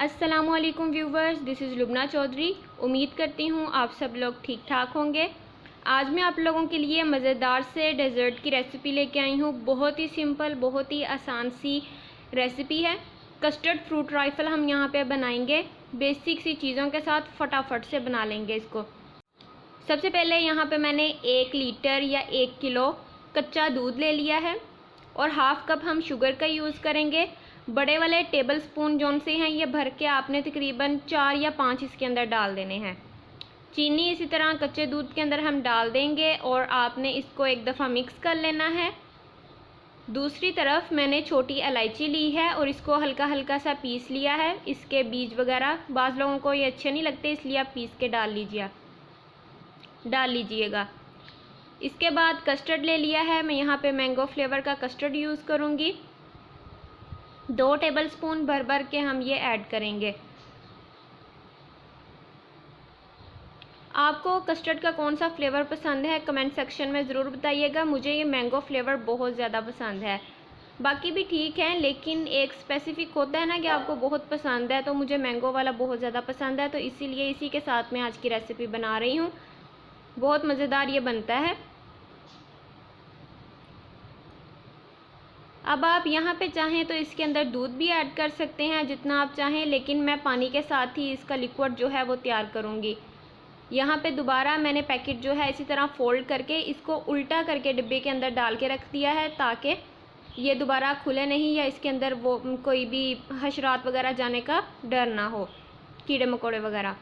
अस्सलामुअलैकुम viewers, this is Lubna Chaudhary. उम्मीद करती हूँ आप सब लोग ठीक ठाक होंगे। आज मैं आप लोगों के लिए मज़ेदार से डेज़र्ट की रेसिपी लेके आई हूँ। बहुत ही सिंपल, बहुत ही आसान सी रेसिपी है। कस्टर्ड फ्रूट ट्राइफल हम यहाँ पे बनाएंगे। बेसिक सी चीज़ों के साथ फटाफट से बना लेंगे इसको। सबसे पहले यहाँ पे मैंने 1 लीटर या 1 किलो कच्चा दूध ले लिया है और हाफ़ कप हम शुगर का यूज़ करेंगे। बड़े वाले टेबल स्पून जौन से हैं ये भर के आपने तकरीबन 4 या 5 इसके अंदर डाल देने हैं। चीनी इसी तरह कच्चे दूध के अंदर हम डाल देंगे और आपने इसको एक दफ़ा मिक्स कर लेना है। दूसरी तरफ मैंने छोटी इलायची ली है और इसको हल्का हल्का सा पीस लिया है। इसके बीज वगैरह बाज़ लोगों को ये अच्छे नहीं लगते, इसलिए आप पीस के डाल लीजिएगा। इसके बाद कस्टर्ड ले लिया है। मैं यहाँ पे मैंगो फ्लेवर का कस्टर्ड यूज़ करूँगी। 2 टेबलस्पून भर के हम ये ऐड करेंगे। आपको कस्टर्ड का कौन सा फ्लेवर पसंद है कमेंट सेक्शन में ज़रूर बताइएगा। मुझे ये मैंगो फ्लेवर बहुत ज़्यादा पसंद है, बाकी भी ठीक है, लेकिन एक स्पेसिफिक होता है ना कि आपको बहुत पसंद है, तो मुझे मैंगो वाला बहुत ज़्यादा पसंद है, तो इसीलिए इसी के साथ मैं आज की रेसिपी बना रही हूँ। बहुत मज़ेदार ये बनता है। अब आप यहाँ पे चाहें तो इसके अंदर दूध भी ऐड कर सकते हैं जितना आप चाहें, लेकिन मैं पानी के साथ ही इसका लिक्विड जो है वो तैयार करूँगी। यहाँ पे दोबारा मैंने पैकेट जो है इसी तरह फ़ोल्ड करके इसको उल्टा करके डिब्बे के अंदर डाल के रख दिया है, ताकि ये दोबारा खुले नहीं या इसके अंदर वो कोई भी हशरात वगैरह जाने का डर ना हो, कीड़े मकोड़े वगैरह।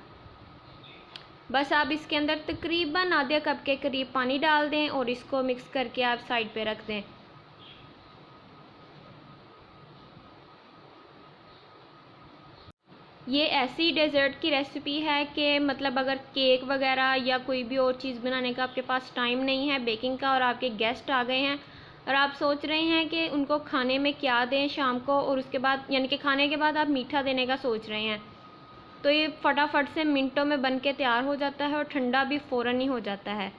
बस आप इसके अंदर तकरीबन आधे कप के करीब पानी डाल दें और इसको मिक्स करके आप साइड पे रख दें। ये ऐसी डेज़र्ट की रेसिपी है कि मतलब अगर केक वगैरह या कोई भी और चीज़ बनाने का आपके पास टाइम नहीं है बेकिंग का, और आपके गेस्ट आ गए हैं और आप सोच रहे हैं कि उनको खाने में क्या दें शाम को, और उसके बाद यानी कि खाने के बाद आप मीठा देने का सोच रहे हैं, तो ये फटाफट से मिनटों में बन के तैयार हो जाता है और ठंडा भी फ़ौरन ही हो जाता है।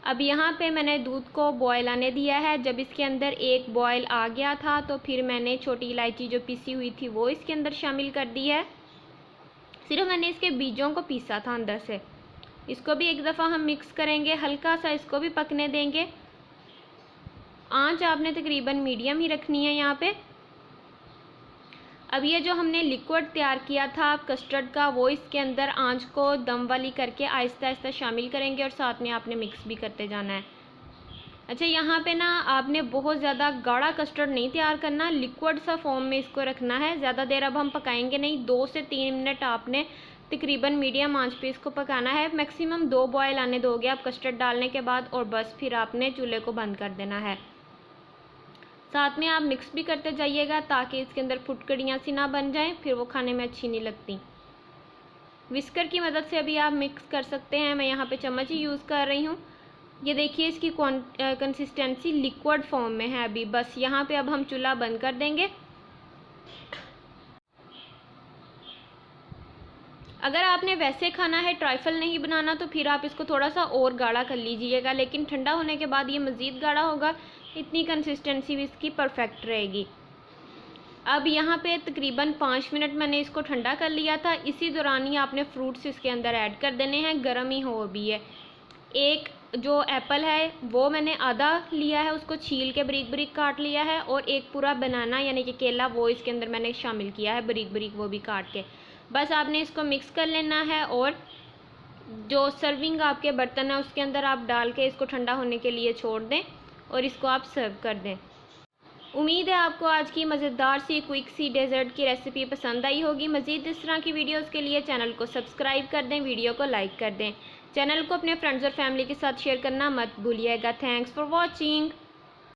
अब यहाँ पे मैंने दूध को बॉयल आने दिया है। जब इसके अंदर एक बॉयल आ गया था तो फिर मैंने छोटी इलायची जो पिसी हुई थी वो इसके अंदर शामिल कर दी है। सिर्फ मैंने इसके बीजों को पीसा था अंदर से। इसको भी एक दफ़ा हम मिक्स करेंगे, हल्का सा इसको भी पकने देंगे। आंच आपने तकरीबन मीडियम ही रखनी है यहाँ पे। अब ये जो हमने लिक्विड तैयार किया था कस्टर्ड का, वो इसके अंदर आंच को दम वाली करके आहिस्ता आहिस्ता शामिल करेंगे और साथ में आपने मिक्स भी करते जाना है। अच्छा, यहाँ पे ना आपने बहुत ज़्यादा गाढ़ा कस्टर्ड नहीं तैयार करना, लिक्विड सा फॉर्म में इसको रखना है। ज़्यादा देर अब हम पकाएंगे नहीं, 2 से 3 मिनट आपने तकरीबन मीडियम आंच पे इसको पकाना है। मैक्सिमम 2 बॉयल आने दोगे आप कस्टर्ड डालने के बाद, और बस फिर आपने चूल्हे को बंद कर देना है। साथ में आप मिक्स भी करते जाइएगा ताकि इसके अंदर फुटकड़ियाँ सी ना बन जाएं, फिर वो खाने में अच्छी नहीं लगती। विस्कर की मदद से अभी आप मिक्स कर सकते हैं। मैं यहाँ पे चम्मच ही यूज़ कर रही हूँ। ये देखिए इसकी कंसिस्टेंसी लिक्विड फॉर्म में है अभी। बस यहाँ पे अब हम चूल्हा बंद कर देंगे। अगर आपने वैसे खाना है, ट्राइफल नहीं बनाना, तो फिर आप इसको थोड़ा सा और गाढ़ा कर लीजिएगा, लेकिन ठंडा होने के बाद ये मज़ीद गाढ़ा होगा। इतनी कंसिस्टेंसी भी इसकी परफेक्ट रहेगी। अब यहाँ पे तकरीबन 5 मिनट मैंने इसको ठंडा कर लिया था। इसी दौरान ही आपने फ्रूट्स इसके अंदर ऐड कर देने हैं, गर्म ही हो अभी है। एक जो एप्पल है वो मैंने आधा लिया है, उसको छील के बारीक बारीक काट लिया है, और एक पूरा बनाना यानी कि केला वो इसके अंदर मैंने शामिल किया है बारीक बारीक, वो भी काट के। बस आपने इसको मिक्स कर लेना है और जो सर्विंग आपके बर्तन है उसके अंदर आप डाल के इसको ठंडा होने के लिए छोड़ दें और इसको आप सर्व कर दें। उम्मीद है आपको आज की मज़ेदार सी क्विक सी डेज़र्ट की रेसिपी पसंद आई होगी। मज़ीद इस तरह की वीडियोस के लिए चैनल को सब्सक्राइब कर दें, वीडियो को लाइक कर दें। चैनल को अपने फ्रेंड्स और फैमिली के साथ शेयर करना मत भूलिएगा। Thanks for watching.